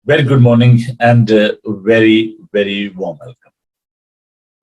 Very good morning and very warm welcome.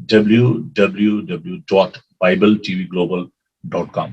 www.bibletvglobal.com,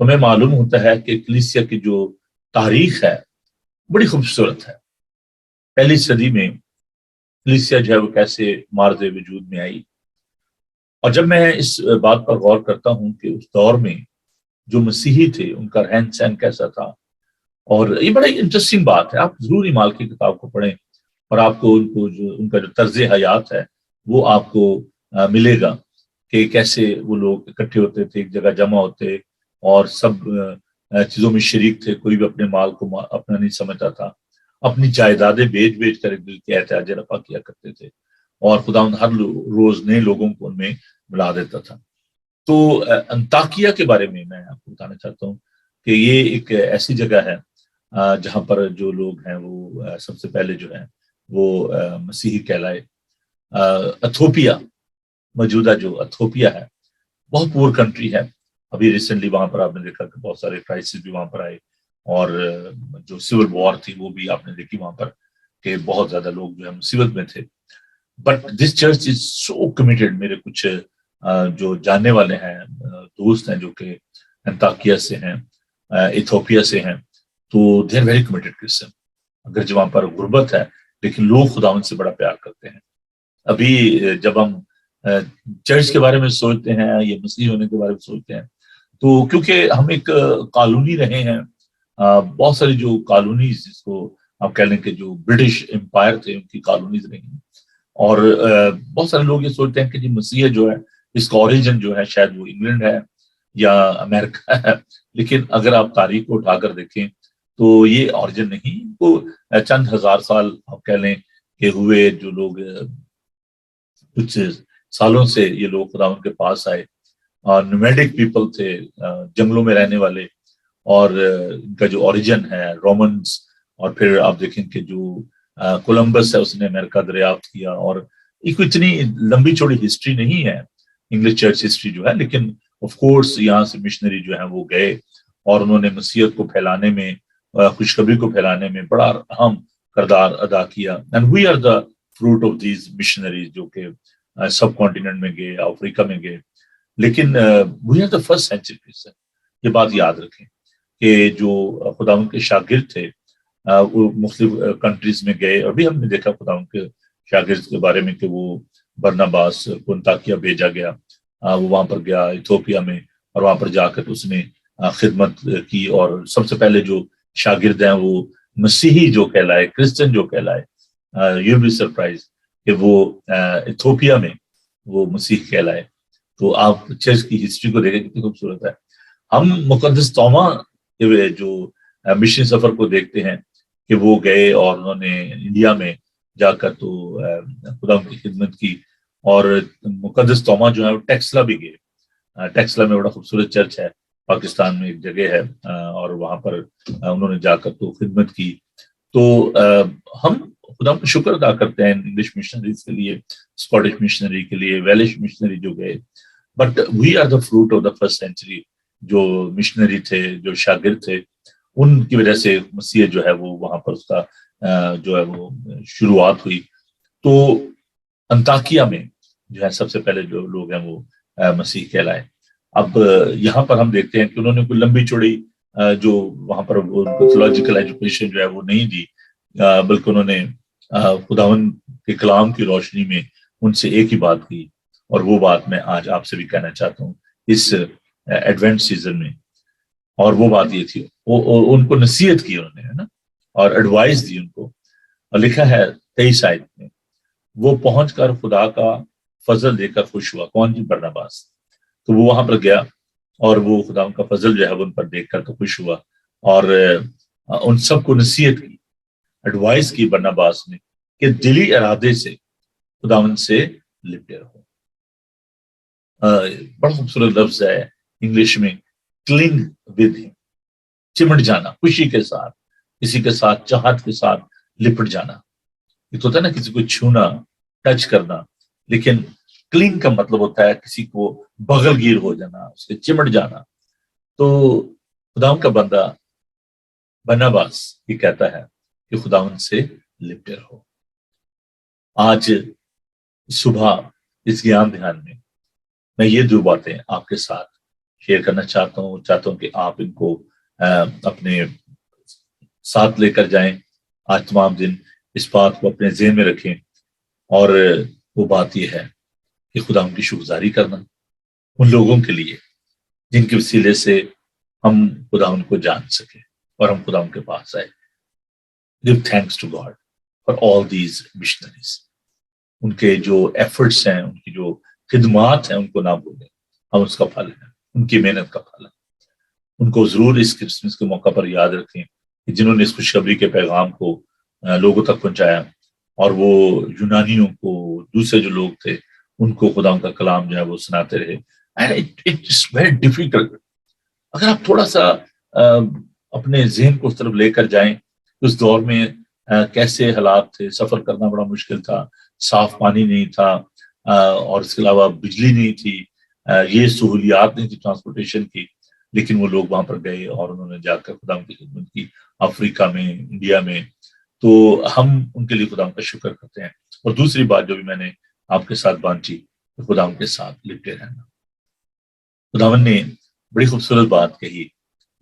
ہمیں معلوم ہوتا ہے کہ کلیسیا کی جو تاریخ ہے بڑی خوبصورت ہے. پہلی صدی میں کلیسیا جو ہے وہ کیسے مارد وجود میں آئی. اور جب میں اس بات پر غور کرتا ہوں کہ اس دور میں جو مسیحی تھے ان کا رہن سہن کیسا تھا، اور یہ بڑا انٹرسٹنگ بات ہے. آپ ضرور ایمال کی کتاب کو پڑھیں اور آپ کو ان کا جو طرز حیات ہے وہ آپ کو ملے گا کہ کیسے وہ لوگ اکٹھے ہوتے تھے، ایک جگہ جمع ہوتے اور سب چیزوں میں شریک تھے. کوئی بھی اپنے مال کو اپنا نہیں سمجھتا تھا، اپنی جائیدادیں بیچ کر ایک دل کے احتیاج رفع کیا کرتے تھے، اور خدا ہر روز نئے لوگوں کو ان میں ملا دیتا تھا. تو انطاکیہ کے بارے میں آپ کو بتانا چاہتا ہوں کہ یہ ایک ایسی جگہ ہے جہاں پر جو لوگ ہیں وہ سب سے پہلے جو ہے وہ مسیحی کہلائے. ایتھوپیا، موجودہ جو ایتھوپیا ہے، بہت پور کنٹری ہے. ابھی ریسنٹلی وہاں پر آپ نے دیکھا کہ بہت سارے کرائسس بھی وہاں پر آئے، اور جو سول وار تھی وہ بھی آپ نے دیکھی وہاں پر کہ بہت زیادہ لوگ جو ہے مصیبت میں تھے. But this church is so committed. میرے کچھ جو جاننے والے ہیں، دوست ہیں جو کہ انطاکیہ سے ہیں، ایتھوپیا سے ہیں، تو they are very committed Christian. اگر جو وہاں پر غربت ہے لیکن لوگ خداوند سے بڑا پیار کرتے ہیں. ابھی جب ہم چرچ کے بارے میں سوچتے ہیں یا مسیحی ہونے کے بارے میں سوچتے ہیں تو کیونکہ ہم ایک کالونی رہے ہیں، بہت ساری جو کالونیز جس کو آپ کہہ لیں کہ جو برٹش امپائر تھے ان کی کالونیز رہی ہیں، اور بہت سارے لوگ یہ سوچتے ہیں کہ جی مسیح جو ہے اس کا اوریجن جو ہے شاید وہ انگلینڈ ہے یا امریکہ ہے. لیکن اگر آپ تاریخ کو اٹھا کر دیکھیں تو یہ اوریجن نہیں. وہ چند ہزار سال آپ کہہ لیں کہ ہوئے، جو لوگ کچھ سالوں سے یہ لوگ خداوند کے پاس آئے، اور نومیڈک پیپل تھے، جنگلوں میں رہنے والے، اور ان کا جو اوریجن ہے رومنز. اور پھر آپ دیکھیں کہ جو کولمبس ہے اس نے امریکہ دریافت کیا، اور ایک اتنی لمبی چوڑی ہسٹری نہیں ہے انگلش چرچ ہسٹری جو ہے، لیکن آف کورس یہاں سے مشنری جو ہیں وہ گئے اور انہوں نے مسیحیت کو پھیلانے میں، خوشخبری کو پھیلانے میں بڑا اہم کردار ادا کیا. And we are the fruit of these missionaries, جو کہ سب کانٹیننٹ میں گئے، افریقہ میں گئے. لیکن we are the first century Christian. یہ بات یاد رکھیں کہ جو خداوند کے شاگرد تھے وہ مختلف کنٹریز میں گئے. ابھی ہم نے دیکھا خداوند کے شاگرد کے بارے میں کہ وہ برناباس کو انطاکیہ بھیجا گیا، وہ وہاں پر گیا ایتھوپیا میں، اور وہاں پر جا کر اس نے خدمت کی. اور سب سے پہلے جو شاگرد ہیں وہ مسیحی جو کہلائے، کرسچن جو کہلائے. یو بی سرپرائز کہ وہ ایتھوپیا میں وہ مسیح کہلائے. تو آپ چرچ کی ہسٹری کو دیکھیں کتنی خوبصورت ہے. ہم مقدس توما کے جو مشن سفر کو دیکھتے ہیں کہ وہ گئے اور انہوں نے انڈیا میں جا کر تو خدا کی خدمت کی. اور مقدس توما جو ہے وہ ٹیکسلا بھی گئے. ٹیکسلا میں بڑا خوبصورت چرچ ہے، پاکستان میں ایک جگہ ہے، اور وہاں پر انہوں نے جا کر تو خدمت کی. تو ہم خدا کا شکر ادا کرتے ہیں انگلش مشنریز کے لیے، اسکاٹش مشنری کے لیے، ویلش مشنری جو گئے. But we are the fruit of the first century. جو مشنری تھے، جو شاگرد تھے، ان کی وجہ سے مسیح جو ہے وہ وہاں پر اس کا جو ہے وہ شروعات ہوئی. تو انطاکیہ میں جو ہے سب سے پہلے جو لوگ ہیں وہ مسیح کہلائے. اب یہاں پر ہم دیکھتے ہیں کہ انہوں نے کوئی لمبی چوڑی جو وہاں پر تھیولوجیکل ایجوکیشن جو ہے وہ نہیں دی، بلکہ انہوں نے خداوند کے کلام کی روشنی میں ان سے ایک ہی بات کی. اور وہ بات میں آج آپ سے بھی کہنا چاہتا ہوں اس ایڈوینٹ سیزن میں. اور وہ بات یہ تھی، ان کو نصیحت کی انہوں نے، ہے نا، اور ایڈوائز دی ان کو. اور لکھا ہے 23 آیت میں، وہ پہنچ کر خدا کا فضل دے کر خوش ہوا. کون جی؟ برناباس. تو وہ وہاں پر گیا اور وہ خدا ان کا فضل جو ہے ان پر دیکھ کر تو خوش ہوا، اور ان سب کو نصیحت کی، ایڈوائز کی برناباس نے کہ دلی ارادے سے خداوند سے لپٹے رہو. بڑا خوبصورت لفظ ہے انگلش میں، کلنگ ود ہم، چمٹ جانا، خوشی کے ساتھ، کسی کے ساتھ چاہت کے ساتھ لپٹ جانا. یہ تو ہوتا ہے نا کسی کو چھونا، ٹچ کرنا، لیکن کلنگ کا مطلب ہوتا ہے کسی کو بغل گیر ہو جانا، اس سے چمٹ جانا. تو خداوند کا بندہ برناباس یہ کہتا ہے کہ خداوند سے لپٹے رہو. آج صبح اس گیان دھیان میں یہ دو باتیں آپ کے ساتھ شیئر کرنا چاہتا ہوں کہ آپ ان کو اپنے ساتھ لے کر جائیں. آج تمام دن اس بات کو اپنے ذہن میں رکھیں, اور وہ بات یہ ہے کہ خدا ان کی شکرگزاری کرنا ان لوگوں کے لیے جن کے وسیلے سے ہم خدا ان کو جان سکیں اور ہم خدا ان کے پاس آئے. Give thanks to God for all these missionaries. ان کے جو ایفرٹس ہیں, ان کی جو خدمات ہیں, ان کو نہ بھولیں. ہم اس کا پھل ہے, ان کی محنت کا پھل ہے. ان کو ضرور اس کرسمس کے موقع پر یاد رکھیں کہ جنہوں نے اس خوشخبری کے پیغام کو لوگوں تک پہنچایا, اور وہ یونانیوں کو, دوسرے جو لوگ تھے, ان کو خدا ان کا کلام جو ہے وہ سناتے رہے. It's very difficult. اگر آپ تھوڑا سا اپنے ذہن کو اس طرف لے کر جائیں, اس دور میں کیسے حالات تھے, سفر کرنا بڑا مشکل تھا, صاف پانی نہیں تھا, اور اس کے علاوہ بجلی نہیں تھی, یہ سہولیات نہیں تھی ٹرانسپورٹیشن کی. لیکن وہ لوگ وہاں پر گئے اور انہوں نے جا کر خدا کی خدمت کی, افریقہ میں, انڈیا میں. تو ہم ان کے لیے خدا کا شکر کرتے ہیں. اور دوسری بات جو بھی میں نے آپ کے ساتھ بانٹی, خدا کے ساتھ لپٹے رہنا. خداوند نے بڑی خوبصورت بات کہی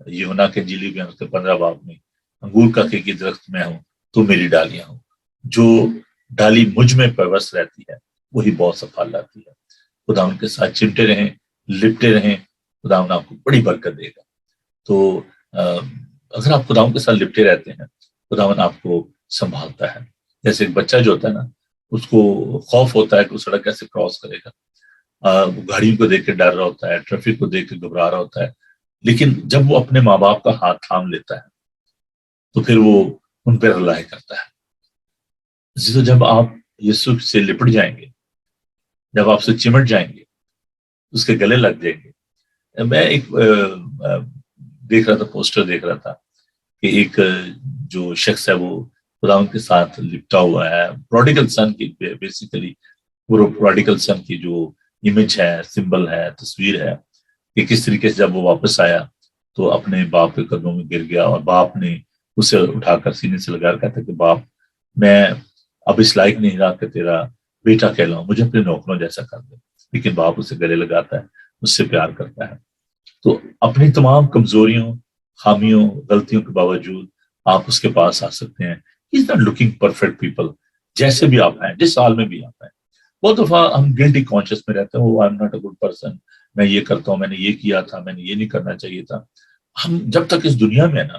یوحنا کے انجیل میں 15 باب میں, انگور کا کہ درخت میں ہوں تو میری ڈالیاں ہوں, جو ڈالی مجھ میں پیوست رہتی ہے وہی بہت سا پھل لاتی ہے. خدا ان کے ساتھ چمٹے رہیں, لپٹے رہیں, خدا ان آپ کو بڑی برکت دے گا. تو اگر آپ خدا کے ساتھ لپٹے رہتے ہیں, خداوند آپ کو سنبھالتا ہے. جیسے ایک بچہ جو ہوتا ہے نا, اس کو خوف ہوتا ہے کہ وہ سڑک کیسے کراس کرے گا, گاڑیوں کو دیکھ کے ڈر رہا ہوتا ہے, ٹریفک کو دیکھ کے گھبرا رہا ہوتا ہے. لیکن جب وہ اپنے ماں باپ کا ہاتھ تھام لیتا ہے تو پھر وہ ان پہ رلائے کرتا ہے. اسی تو جب آپ یسوع سے لپٹ جائیں گے, جب آپ سے چمٹ جائیں گے, اس کے گلے لگ جائیں گے. میں ایک دیکھ رہا تھا, پوسٹر دیکھ رہا تھا کہ ایک جو شخص ہے وہ خدا کے ساتھ لپٹا ہوا ہے. پروڈیگل سن کی, بیسیکلی وہ پروڈیگل سن کی جو امیج ہے, سمبل ہے, تصویر ہے, کہ کس طریقے سے جب وہ واپس آیا تو اپنے باپ کے قدموں میں گر گیا, اور باپ نے اسے اٹھا کر سینے سے لگا کر کہتا کہ باپ, میں اب اس لائق نہیں رہا کہ تیرا بیٹا کہلاؤں, مجھے اپنے نوکروں جیسا کر دے. لیکن باپ اسے گلے لگاتا ہے, اس سے پیار کرتا ہے. تو اپنی تمام کمزوریوں, خامیوں, غلطیوں کے باوجود آپ اس کے پاس آ سکتے ہیں. He's not looking perfect people. جیسے بھی آپ ہیں, جس حال میں بھی آپ ہیں. بہت دفعہ ہم گلٹی کانشیس میں رہتے ہیں, وہ I'm not a good person, میں یہ کرتا ہوں, میں نے یہ کیا تھا, میں نے یہ نہیں کرنا چاہیے تھا. ہم جب تک اس دنیا میں ہیں نا,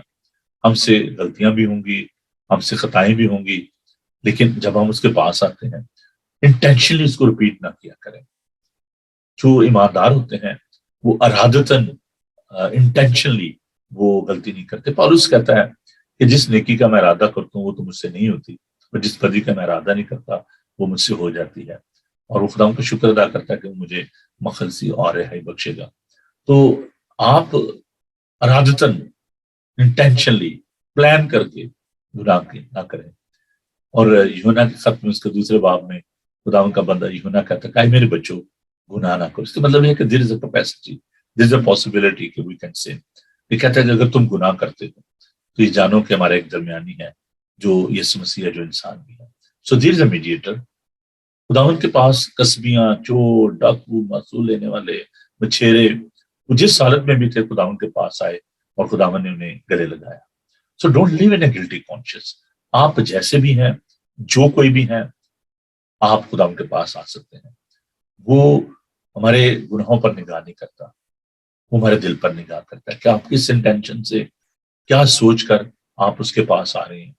ہم سے غلطیاں بھی ہوں گی, ہم سے خطائیں بھی ہوں گی, لیکن جب ہم اس کے پاس آتے ہیں, انٹینشنلی اس کو ریپیٹ نہ کیا کریں. جو ایماندار ہوتے ہیں وہ ارادتاً, انٹینشنلی وہ غلطی نہیں کرتے. پالوس کہتا ہے کہ جس نیکی کا میں ارادہ کرتا ہوں وہ تو مجھ سے نہیں ہوتی, اور جس بدی کا میں ارادہ نہیں کرتا وہ مجھ سے ہو جاتی ہے. اور وہ خدا کا شکر ادا کرتا ہے کہ وہ مجھے مخلصی اور رہائی بخشے گا. تو آپ ارادتاً, انٹینشنلی پلان کر کے گناہ نہ کریں. اور یوحنا کے خط میں, اس کے دوسرے باب میں, خدا کا بندہ یوحنا کہتا ہے کہ میرے بچوں گناہ نہ کرو. اس کا مطلب یہ ہے کہ there is a capacity, there is a possibility کہ we can sin. یہ کہتا ہے کہ اگر تم گناہ کرتے ہو تو یہ جانو کہ ہمارا ایک درمیانی ہے جو یسوع مسیح ہے, جو انسان بھی ہے. So there is a mediator. خداوند کے پاس کسبیاں, چور, ڈاکو, معصول لینے والے, مچھیرے, وہ جس حالت میں بھی تھے خداوند کے پاس آئے اور خداوند نے انہیں گلے لگایا. So don't live in a guilty conscience. آپ جیسے بھی ہیں, جو کوئی بھی ہیں, آپ خداوند کے پاس آ سکتے ہیں. وہ ہمارے گناہوں پر نگاہ نہیں کرتا, وہ ہمارے دل پر نگاہ کرتا ہے کہ آپ کس انٹینشن سے, کیا سوچ کر آپ اس کے پاس آ رہے ہیں.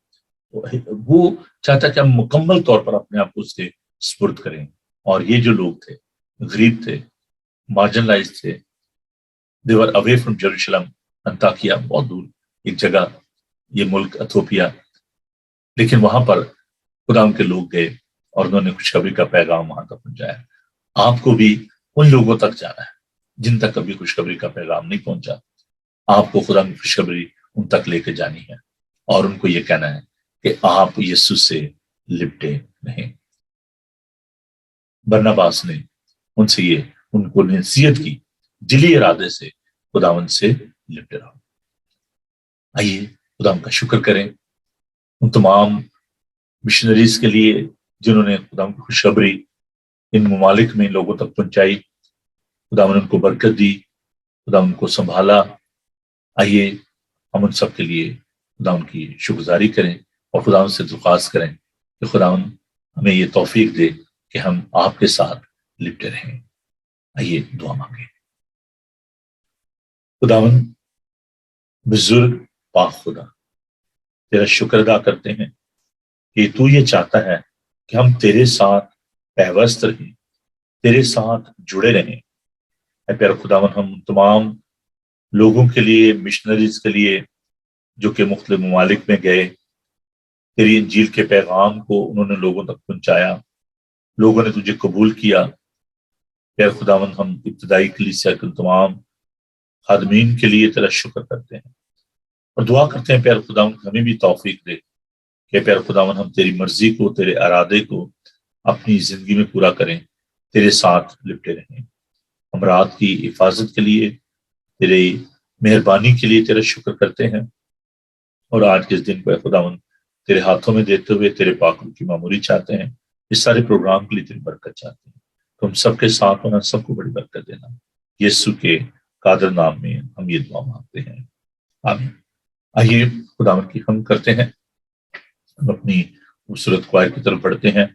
وہ چاہتا ہے کہ ہم مکمل طور پر اپنے آپ کو اس کے سپرد کریں. اور یہ جو لوگ تھے, غریب تھے, مارجنلائز تھے, they were away from Jerusalem, انطاکیہ, بہت دور ایک جگہ, یہ ملک ایتھوپیا. لیکن وہاں پر خدا ان کے لوگ گئے اور انہوں نے خوشخبری کا پیغام وہاں تک پہنچایا. آپ کو بھی ان لوگوں تک جانا ہے جن تک کبھی خوشخبری کا پیغام نہیں پہنچا. آپ کو خدا کی خوشخبری ان تک لے کے جانی ہے, اور ان کو یہ کہنا ہے کہ آپ یسوع سے لپٹے رہیں. برناباس نے ان سے ان کو نصیحت کی, دلی ارادے سے خداوند سے لپٹے رہو. آئیے خداوند کا شکر کریں ان تمام مشنریز کے لیے جنہوں نے خداوند کی خوشخبری ان ممالک میں لوگوں تک پہنچائی. خداوند ان کو برکت دی, خدا ان کو سنبھالا. آئیے ہم ان سب کے لیے خدا ان کی شکرگزاری کریں اور خدا ان سے درخواست کریں کہ خدا ہمیں یہ توفیق دے کہ ہم آپ کے ساتھ لپٹے رہیں. آئیے دعا مانگیں. خداوند بزرگ پاک خدا، تیرا شکر ادا کرتے ہیں کہ تو یہ چاہتا ہے کہ ہم تیرے ساتھ پیوست رہیں، تیرے ساتھ جڑے رہیں. اے پیارا خداوند، ہم تمام لوگوں کے لیے، مشنریز کے لیے جو کہ مختلف ممالک میں گئے، تیری انجیل کے پیغام کو انہوں نے لوگوں تک پہنچایا، لوگوں نے تجھے قبول کیا. پیارا خداوند، ہم ابتدائی کلیسیا کے تمام خادمین کے لیے تیرا شکر کرتے ہیں اور دعا کرتے ہیں پیارا خداوند ہمیں بھی توفیق دے کہ پیارا خداوند ہم تیری مرضی کو، تیرے ارادے کو اپنی زندگی میں پورا کریں، تیرے ساتھ لپٹے رہیں. ہم رات کی حفاظت کے لیے، تیری مہربانی کے لیے تیرا شکر کرتے ہیں اور آج کے اس دن کو اے خداوند تیرے ہاتھوں میں دیتے ہوئے تیرے پاک روح کی معمولی چاہتے ہیں. اس سارے پروگرام کے لیے تیری برکت چاہتے ہیں. تم سب کے ساتھ ہونا، سب کو بڑی برکت دینا. یسوع کے قادر نام میں ہم یہ دعا مانگتے ہیں، آمین. آئیے خداوند کی حمد کرتے ہیں. ہم اپنی خوبصورت کوائر کی طرف بڑھتے ہیں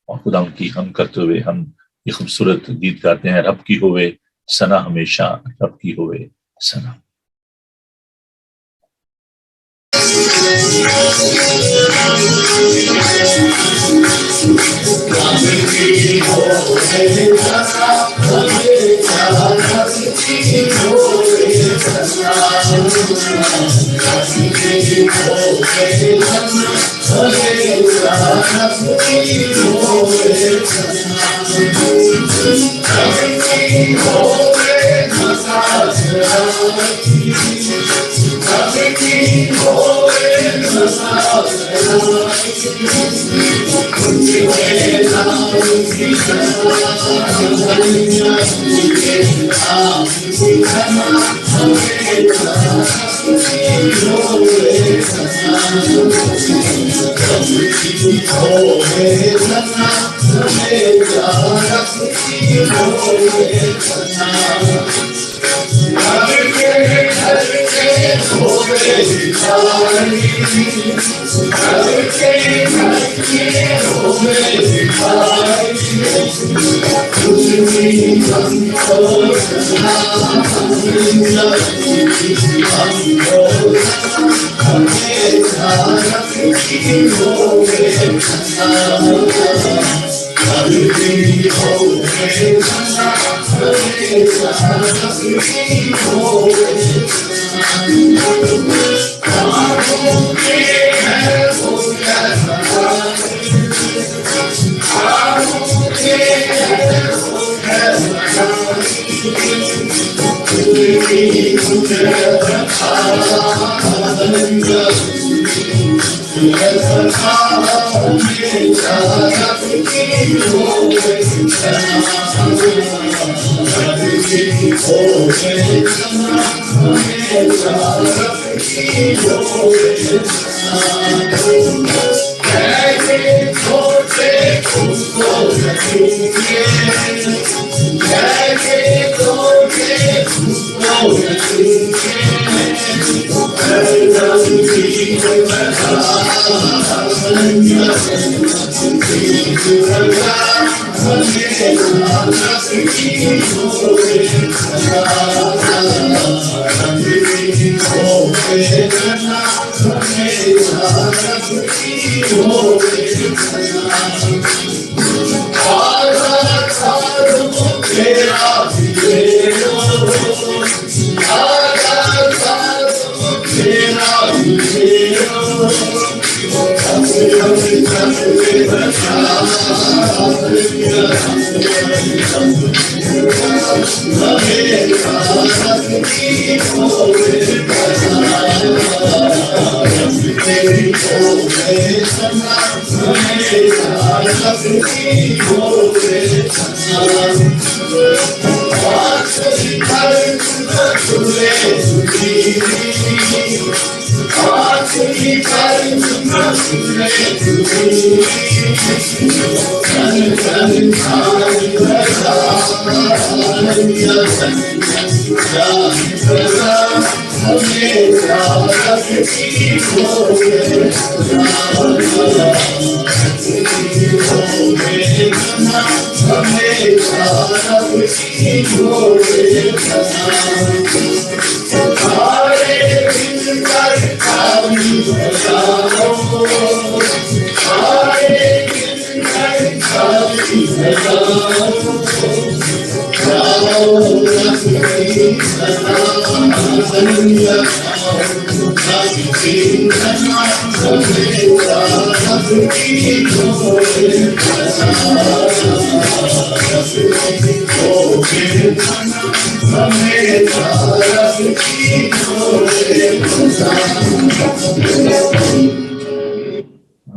اور خداوند کی حمد کرتے ہوئے ہم یہ خوبصورت گیت گاتے ہیں. رب کی ہوئے ثنا ہمیشہ، رب کی ہوئے ثنا.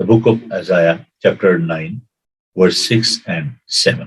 The book of Isaiah chapter 9 verse 6 and 7।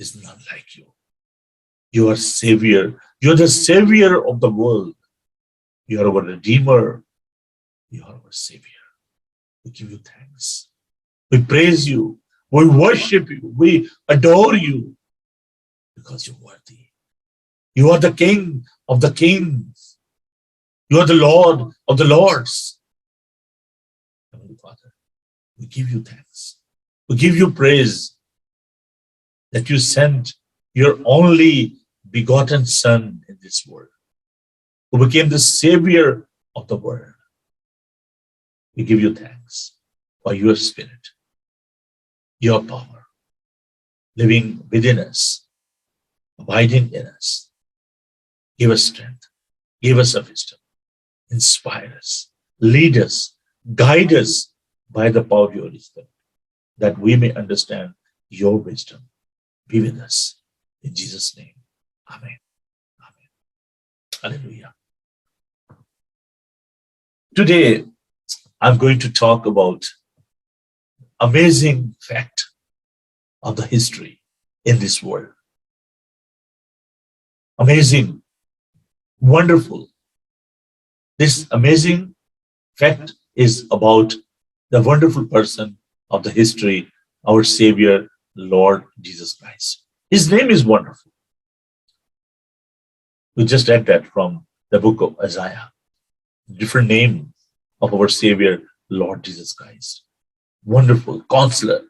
There's none like you. You are Savior. You are the Savior of the world. You are our Redeemer. You are our Savior. We give you thanks. We praise you. We worship you. We adore you because you're worthy. You are the King of the kings. You are the Lord of the lords. Heavenly Father, we give you thanks. We give you praise that you sent your only begotten Son in this world, who became the Savior of the world. We give you thanks for your Spirit, your power, living within us, abiding in us. Give us strength, give us a wisdom, inspire us, lead us Guide us by the power of your wisdom, that we may understand your wisdom. Be with us. In Jesus' name. Amen. Amen. Hallelujah. Today, I'm going to talk about amazing fact of the history in this world. Amazing, wonderful. This amazing fact is about the wonderful person of the history, our Savior, Lord Jesus Christ. His name is wonderful. We just read that from the book of Isaiah. Different name of our Savior, Lord Jesus Christ. Wonderful, Counselor,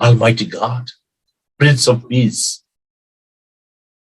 Almighty God, Prince of Peace.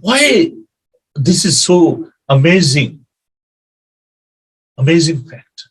Why this is so amazing? Amazing fact.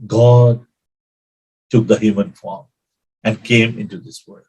God took the human form and came into this world.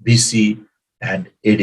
BC and AD.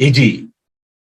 AD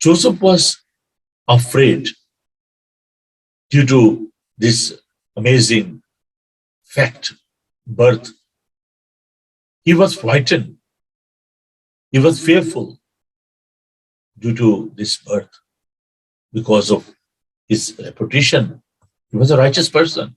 Joseph was afraid due to this amazing fact, birth. He was frightened. He was fearful due to this birth because of his reputation. He was a righteous person.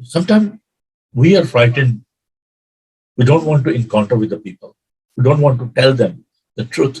Sometimes we are frightened. We don't want to encounter with the people. We don't want to tell them the truth.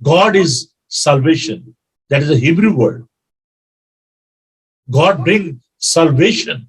God is salvation. That is a Hebrew word. God brings salvation.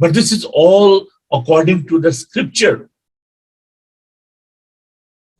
But this is all according to the scripture.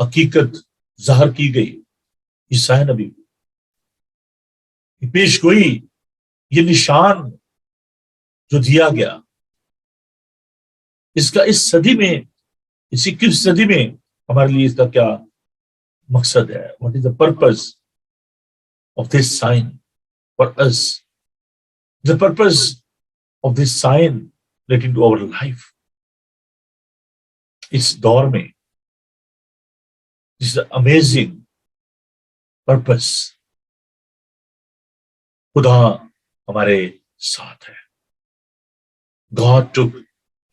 حقیقت ظاہر کی گئی عیسیٰ نبی پیش گوئی، یہ نشان جو دیا گیا، اس کا اس صدی میں، اس 21 صدی میں ہمارے لیے اس کا کیا مقصد ہے؟ What is the purpose of this sign for us? The purpose of this sign relating to our life اس دور میں، دس امیزنگ پرپز، خدا ہمارے ساتھ ہے. God took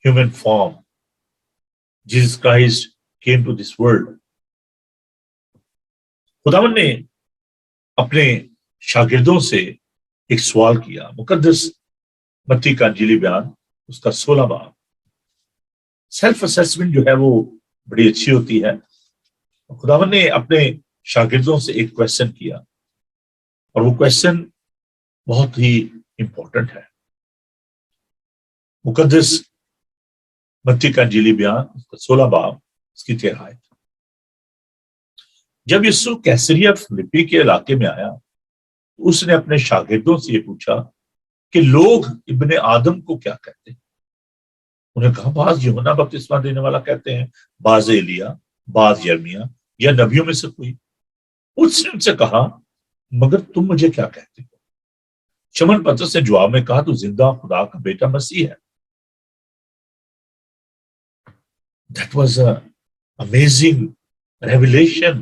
human form. Jesus Christ came to this world. خداوند نے اپنے شاگردوں سے ایک سوال کیا. مقدس متی کا انجیلی بیان اس کا 16 باب. سیلف اسیسمنٹ جو ہے وہ بڑی اچھی ہوتی ہے. خداوند نے اپنے شاگردوں سے ایک کویسچن کیا اور وہ کویسچن بہت ہی امپورٹنٹ ہے. مقدس متی کا انجیلی بیان 16 باب اس کی 13 آیت. جب یسوع کیسریا فلپی کے علاقے میں آیا تو اس نے اپنے شاگردوں سے یہ پوچھا کہ لوگ ابن آدم کو کیا کہتے ہیں؟ انہوں نے کہا بعض یوحنا بپتسمہ دینے والا کہتے ہیں، بعض ایلیا، بعض یرمیا یا نبیوں میں سے کوئی. اس نے ان سے کہا مگر تم مجھے کیا کہتے ہو؟ شمعون پطرس نے جواب میں کہا تو زندہ خدا کا بیٹا مسیح ہے. That was an amazing revelation,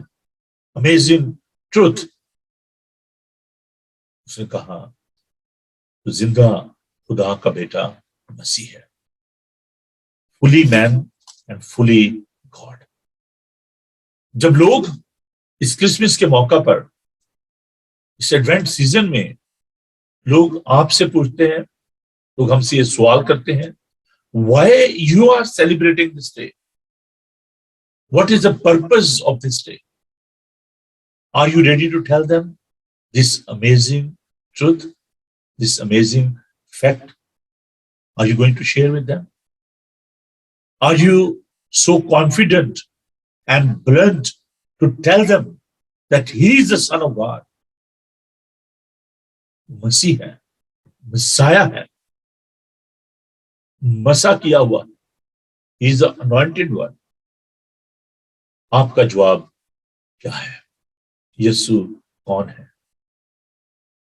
amazing truth. اس نے کہا تو زندہ خدا کا بیٹا مسیح ہے. Fully man and fully God. جب لوگ اس کرسمس کے موقع پر، اس ایڈوینٹ سیزن میں لوگ آپ سے پوچھتے ہیں، لوگ ہم سے یہ سوال کرتے ہیں why you are celebrating this day? What is the purpose of this day? Are you ready to tell them this amazing truth, this amazing fact? Are you going to share with them? Are you so confident and blunt to tell them that he is the Son of God? مسیح ہے، مسایہ ہے، مسا کیا ہوا. He is the anointed one. آپ کا جواب کیا ہے؟ یسوع کون ہے؟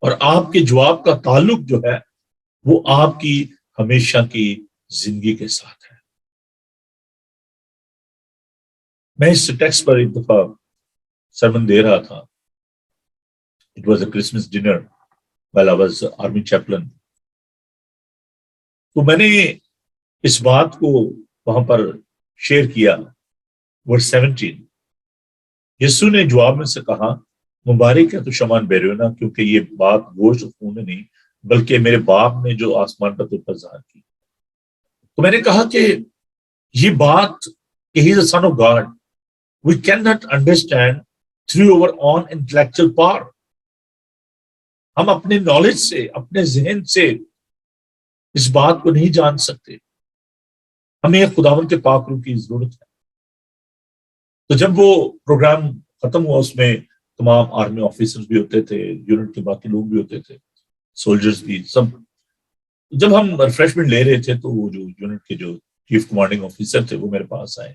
اور آپ کے جواب کا تعلق جو ہے وہ آپ کی ہمیشہ کی زندگی کے ساتھ ہے. میں اس ٹیکسٹ پر ایک دفعہ سرمن دے رہا تھا. It was a Christmas dinner while I was army chaplain. تو میں نے اس بات کو وہاں پر شیئر کیا. Verse 17. یسوع نے جواب میں سے کہا مبارک ہے تو شمعون بیرونا، کیونکہ یہ بات گوشت و خون نے نہیں بلکہ میرے باپ نے جو آسمان پر تو پر ظاہر کی. تو میں نے کہا کہ یہ بات کہ he is the Son of God we cannot understand through our own intellectual power. ہم اپنے نالج سے، اپنے ذہن سے اس بات کو نہیں جان سکتے. ہمیں خداوند کے پاک روح کی ضرورت ہے. تو جب وہ پروگرام ختم ہوا اس میں تمام آرمی آفیسرز بھی ہوتے تھے، یونٹ کے باقی لوگ بھی ہوتے تھے، سولجرز بھی، سب. جب ہم ریفریشمنٹ لے رہے تھے تو وہ جو یونٹ کے جو چیف کمانڈنگ آفیسر تھے وہ میرے پاس آئے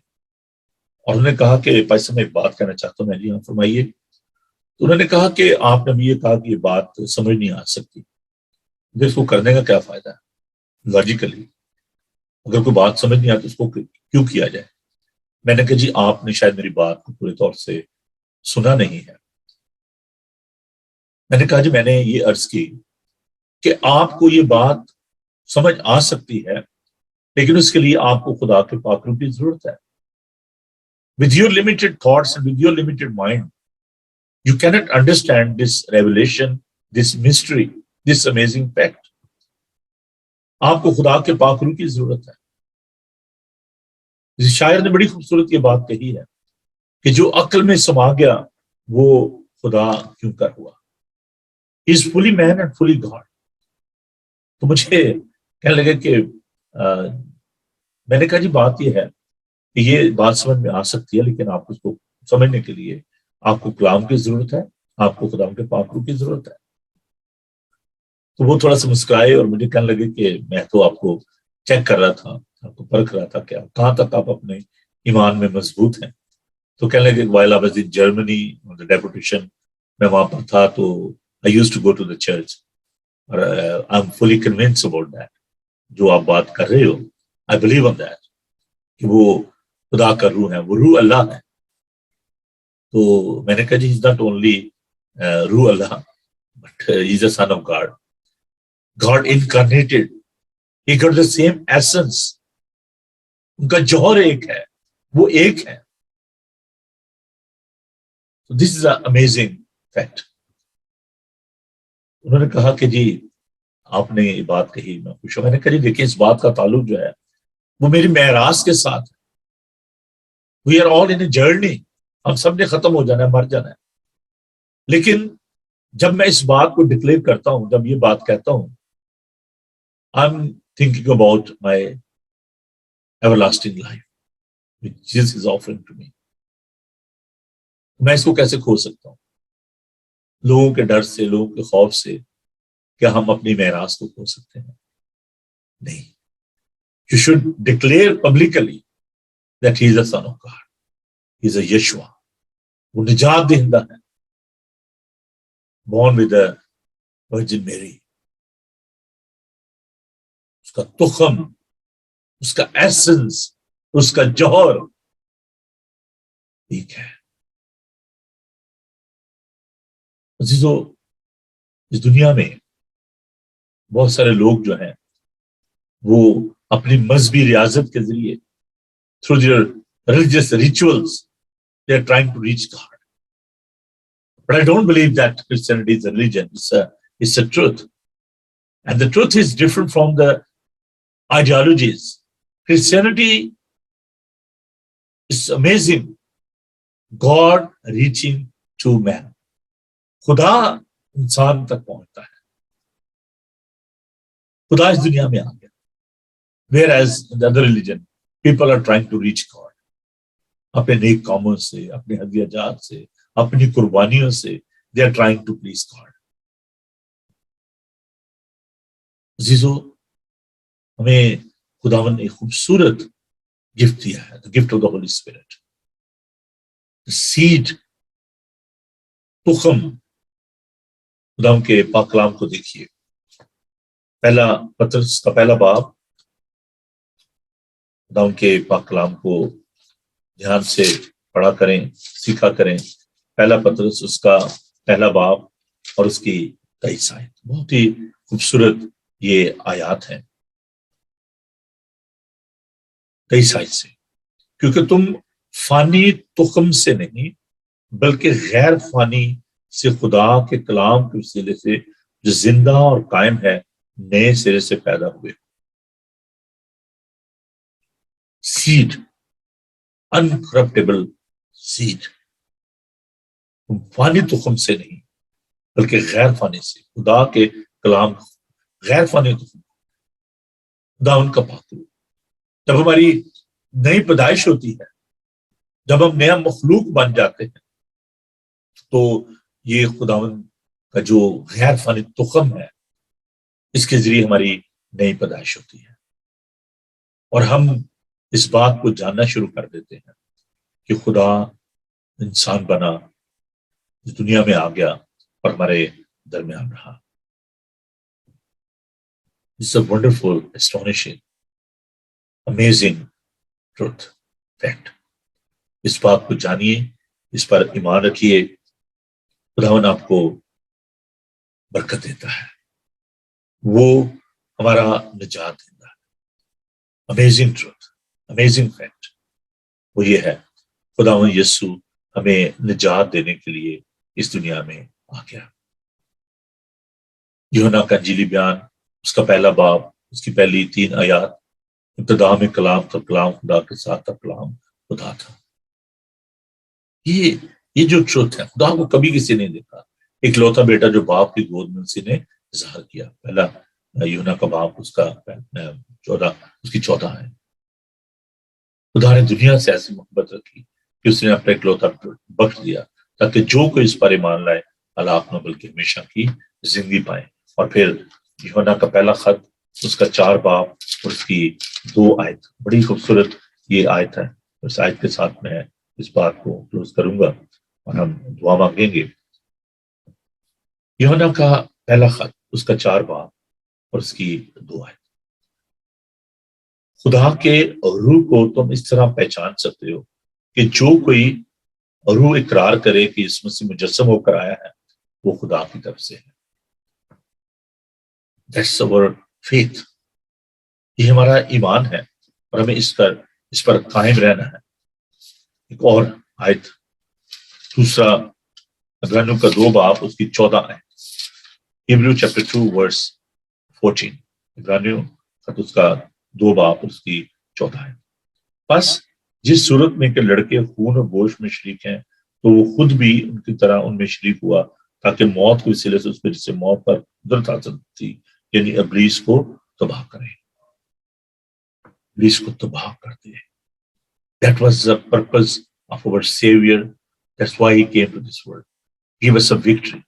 اور انہوں نے کہا کہ بھائی صاحب میں ایک بات کہنا چاہتا ہوں. میں جی ہاں فرمائیے. تو انہوں نے کہا کہ آپ نے بھی یہ کہا کہ یہ بات سمجھ نہیں آ سکتی، پھر اس کو کرنے کا کیا فائدہ ہے؟ لاجیکلی اگر کوئی بات سمجھ نہیں آتی اس کو کیوں کیا جائے؟ میں نے کہا جی آپ نے شاید میری بات کو پورے طور سے سنا نہیں ہے. میں نے کہا جی میں نے یہ عرض کی کہ آپ کو یہ بات سمجھ آ سکتی ہے لیکن اس کے لیے آپ کو خدا کے پاک روح کی ضرورت ہے. With your limited thoughts and with your limited mind, you cannot understand this revelation, this mystery, this amazing fact. آپ کو خدا کے پاک روح کی ضرورت ہے. شاعر نے بڑی خوبصورت یہ بات کہی ہے کہ جو عقل میں سما گیا وہ خدا کیوں کر ہوا. He is fully man and fully God. تو مجھے کہنے لگے کہ میں نے کہا جی بات یہ ہے کہ یہ بات سمجھ میں آ سکتی ہے لیکن آپ اس کو سمجھنے کے لیے آپ کو کلام کی ضرورت ہے، آپ کو خدا کے پاک روح کی ضرورت ہے۔ تو وہ تھوڑا سا مسکرائے اور مجھے کہنے لگے کہ میں تو آپ کو چیک کر رہا تھا، آپ کو پرکھ رہا تھا کہ کہاں تک آپ اپنے ایمان میں مضبوط ہیں۔ تو کہنے لگے while I was in Germany on the deputation، میں وہاں پر تھا تو I used to go to the church اور I'm fully convinced about that، جو آپ بات کر رہے ہو I believe on that، کہ وہ خدا کا روح ہے، وہ روح اللہ ہے۔ تو میں نے کہا جی he's not only روح اللہ but he's a son of God، God incarnated، he got the same essence، ان کا جوہر ایک ہے، وہ ایک ہے۔ So this is an amazing fact۔ انہوں نے کہا کہ جی آپ نے یہ بات کہی، میں خوش ہوں۔ میں نے کہا جی دیکھیں اس بات کا تعلق جو ہے وہ میری معراج کے ساتھ ہے۔ We are all in a journey، ہم سب نے ختم ہو جانا ہے، مر جانا ہے، لیکن جب میں اس بات کو ڈکلیئر کرتا ہوں، جب یہ بات کہتا ہوں I'm thinking about my everlasting life which Jesus is offering to me۔ میں اس کو کیسے کھو سکتا ہوں؟ لوگوں کے ڈر سے، لوگوں کے خوف سے کیا ہم اپنی معراج کو کھو سکتے ہیں؟ نہیں۔ You should declare publicly that he is the son of God، he is a Yeshua، وہ نجات دہندہ ہے، born with a Virgin Mary، اس کا تخم، اس کا ایسنس، اس کا جوہر ایک ہے۔ عزیزو، اس دنیا میں بہت سارے لوگ جو ہیں وہ اپنی مذہبی ریاضت کے ذریعے through their religious rituals they are trying to reach God، but I don't believe that Christianity is a religion، it's a truth، and the truth is different from the ideologies۔ Christianity is amazing، God reaching to man، خدا انسان تک پہنچتا ہے، خدا اس دنیا میں آ گیا۔ Whereas in the other religion people are trying to reach God، اپنے نیک کاموں سے، اپنے ہدیہ جات سے، اپنی قربانیوں سے they are trying to please God۔ عزیزو، ہمیں خداوند نے ایک خوبصورت گفٹ دیا ہے، the gift of the Holy Spirit، the seed، تخم۔ خداوند کے پاک کلام کو دیکھیے، پہلا پترس کا پہلا باب، خداوند کے پاک کلام کو دھیان سے پڑھا کریں، سیکھا کریں۔ پہلا پترس اس کا پہلا باب اور اس کی 23 آیت، بہت ہی خوبصورت یہ آیات ہیں۔ 23 آیت سے، کیونکہ تم فانی تخم سے نہیں بلکہ غیر فانی سے خدا کے کلام کے وسیلے سے جو زندہ اور قائم ہے نئے سرے سے پیدا ہوئے۔ سیڈ، انکرپٹیبل سیڈ، تم فانی تخم سے نہیں بلکہ غیر فانی سے، خدا کے کلام، غیر فانی تخم، خدا ان کا پاک روح۔ جب ہماری نئی پیدائش ہوتی ہے، جب ہم نیا مخلوق بن جاتے ہیں، تو یہ خداوند کا جو غیر فانی تخم ہے اس کے ذریعے ہماری نئی پیدائش ہوتی ہے، اور ہم اس بات کو جاننا شروع کر دیتے ہیں کہ خدا انسان بنا، اس دنیا میں آ گیا اور ہمارے درمیان رہا۔ It's a wonderful, astonishing, amazing truth، fact۔ اس بات کو جانیے، اس پر ایمان رکھیے، خداوند آپ کو برکت دیتا ہے، وہ ہمارا نجات دیتا ہے۔ امیزنگ ٹروتھ، امیزنگ فیکٹ وہ یہ ہے، خداوند یسوع ہمیں نجات دینے کے لیے اس دنیا میں آ گیا۔ یوحنا کا انجیلی بیان، اس کا پہلا باب، اس کی پہلی 3 آیات، ابتدا میں کلام تھا، کلام خدا کے ساتھ تھا، کلام خدا تھا۔ یہ جو ٹروتھ ہے، خدا کو کبھی کسی نے دیکھا، ایک لوتا بیٹا جو باپ کی گود میں اسی نے ظاہر کیا۔ پہلا یوحنا کا باب، اس کا 14 ہے۔ خدا نے دنیا سے ایسی محبت رکھی کہ اس نے اپنا اکلوتا بخش دیا تاکہ جو کوئی اس پر ایمان لائے ہلاک نہ بلکہ ہمیشہ کی زندگی پائے۔ اور پھر یوحنا کا پہلا خط، اس کا 4 باب اور اس کی 2 آیت، بڑی خوبصورت یہ آیت ہے۔ اس آیت کے ساتھ میں اس بات کو کلوز کروں گا اور ہم دعا مانگیں گے۔ یوحنا کا پہلا خط، اس کا 4 باب اور اس کی 2 آیت۔ خدا کے روح کو تم اس طرح پہچان سکتے ہو کہ جو کوئی روح اقرار کرے کہ اس مسیح مجسم ہو کر آیا ہے وہ خدا کی طرف سے ہے۔ That's our faith۔ یہ ہمارا ایمان ہے اور ہمیں اس پر قائم رہنا ہے۔ ایک اور آیت، دوسرا عبرانیوں کا 2 باب اس کی 14 آیت، Hebrew chapter 2 verse 14، عبرانیوں اس کا 2 باب اس کی 14 آیت۔ بس جس صورت میں کہ لڑکے خون و گوشت میں شریک ہیں تو وہ خود بھی ان کی طرح ان میں شریک ہوا تاکہ موت کے وسیلے سے اس میں جس سے موت پر قدرت حاصل تھی یعنی ابلیس کو تباہ کرے، ابلیس کو تباہ کر دے۔ That was the purpose of our Savior. That's why he came to this world. Give us a victory.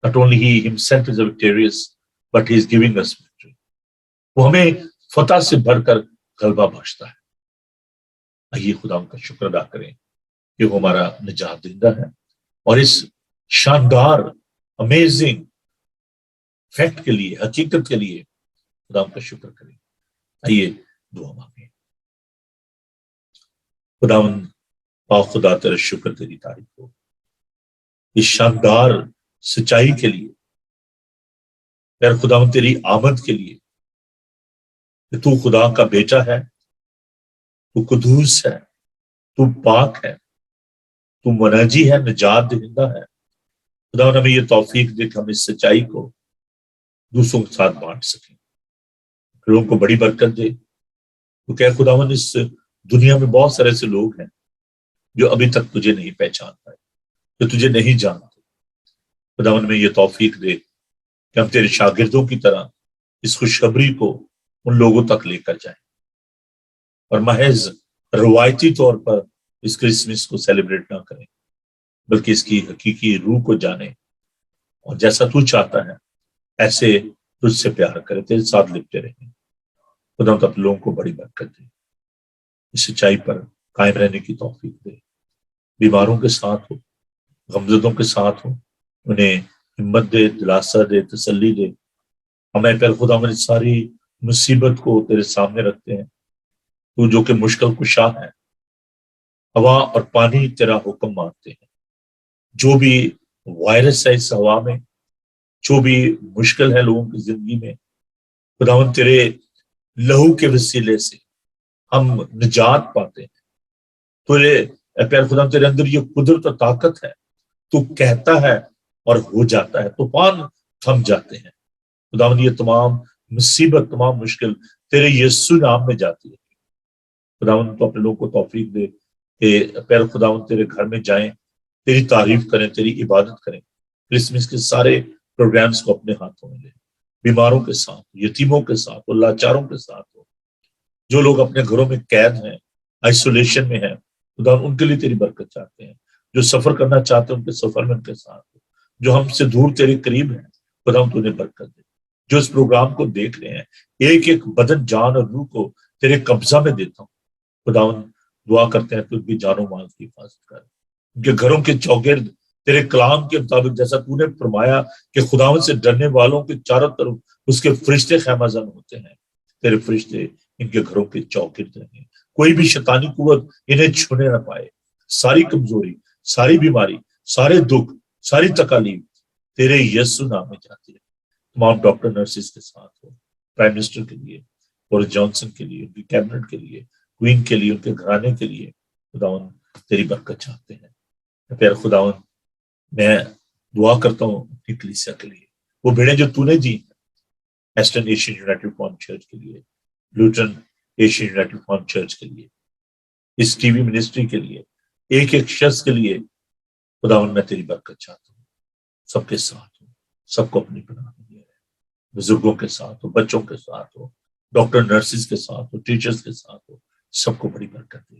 Not only he himself is a victorious, but he is giving us victory. وہ ہمیں فتح سے بھر کر غلبہ بخشتا ہے۔ آئیے خدا ان کا شکر ادا کریں کہ وہ ہمارا نجات دہندہ ہے، اور اس شاندار امیزنگ فیکٹ کے لیے، حقیقت کے لیے خدا ان کا شکر کریں۔ آئیے دعا مانگیں۔ خدا تیرا شکر، تیری تعریف ہو اس شاندار سچائی کے لیے، پھر خدا تیری آمد کے لیے کہ تو خدا کا بیٹا ہے، تو قدوس ہے، تو پاک ہے، تو مناجی ہے، نجات دہندہ ہے۔ خدا ہمیں یہ توفیق دے کہ ہم اس سچائی کو دوسروں کے ساتھ بانٹ سکیں، لوگوں کو بڑی برکت دے۔ تو کہ خداوند اس دنیا میں بہت سارے ایسے لوگ ہیں جو ابھی تک تجھے نہیں پہچان پائے، جو تجھے نہیں جانتے۔ خداوند میں یہ توفیق دے کہ ہم تیرے شاگردوں کی طرح اس خوشخبری کو ان لوگوں تک لے کر جائیں، اور محض روایتی طور پر اس کرسمس کو سیلیبریٹ نہ کریں، بلکہ اس کی حقیقی روح کو جانیں، اور جیسا تو چاہتا ہے ایسے تجھ سے پیار کرے، تیرے ساتھ لپٹے رہیں۔ خدا اپنے لوگوں کو بڑی برکت دے، اس سچائی پر قائم رہنے کی توفیق دے۔ بیماروں کے ساتھ ہو، غمزدوں کے ساتھ ہو، انہیں ہمت دے، دلاسا دے، تسلی دے۔ ہمیں پہل خدا ہماری ساری مصیبت کو تیرے سامنے رکھتے ہیں، تو جو کہ مشکل کشا ہے۔ ہوا اور پانی تیرا حکم مانتے ہیں۔ جو بھی وائرس ہے اس ہوا میں، جو بھی مشکل ہے لوگوں کی زندگی میں، خداوند تیرے لہو کے وسیلے سے ہم نجات پاتے ہیں۔ پیارے خدا تیرے اندر یہ قدرت اور طاقت ہے، تو کہتا ہے اور ہو جاتا ہے، طوفان تھم جاتے ہیں۔ خداوند یہ تمام مصیبت، تمام مشکل تیرے یسوع نام میں جاتی ہے۔ خداوند تو اپنے لوگوں کو توفیق دے کہ پیارے خداوند تیرے گھر میں جائیں، تیری تعریف کریں، تیری عبادت کریں۔ کرسمس کے سارے پروگرامز کو اپنے ہاتھوں میں لیں، بیماروں کے ساتھ، یتیموں کے ساتھ، لاچاروں کے ساتھ ہو، جو لوگ اپنے گھروں میں قید ہیں، آئسولیشن میں ہیں، خدا ان کے لیے تیری برکت چاہتے ہیں۔ جو سفر کرنا چاہتے ہیں ان کے سفر میں ان کے ساتھ ہو، جو ہم سے دور تیرے قریب ہیں، خدا تو انہیں برکت دے۔ جو اس پروگرام کو دیکھ رہے ہیں، ایک ایک بدن، جان اور روح کو تیرے قبضہ میں دیتا ہوں۔ خداوند دعا کرتے ہیں کہ ان کی جان و مال کی حفاظت کر، ان کے گھروں کے چوگرد تیرے کلام کے مطابق جیسا تو نے فرمایا کہ خداوند سے ڈرنے والوں کے چاروں طرف اس کے فرشتے خیمہ زن ہوتے ہیں، تیرے فرشتے ان کے گھروں کے چوگرد رہیں، کوئی بھی شیطانی قوت انہیں چھونے نہ پائے۔ ساری کمزوری، ساری بیماری، سارے دکھ، ساری تکالیف تیرے یسوع نام میں جاتی ہے۔ تمام ڈاکٹر نرسز کے ساتھ ہو، پرائم منسٹر کے لیے، بورس جانسن کے لیے، ان کی کیبنٹ کے لیے، کوئین کے لیے، ان کے گھرانے کے لیے خداوند تیری برکت چاہتے ہیں۔ پھر خداوند میں دعا کرتا ہوں اپنی کلیسیا کے لیے، وہ بھیڑیں جو تو نے the eastern Asian united reform church کے لیے، Lutheran Asian united reform church کے لیے، اس ٹی وی منسٹری کے لیے، ایک ایک شخص کے لیے خداوند میں تیری برکت چاہتا ہوں۔ سب کے ساتھ ہوں، سب کو اپنی پناہ میں لے رہے، بزرگوں کے ساتھ ہو، بچوں کے ساتھ ہو، ڈاکٹر نرسز کے ساتھ ہو، ٹیچرز کے ساتھ ہو، سب کو بڑی برکت دے۔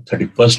31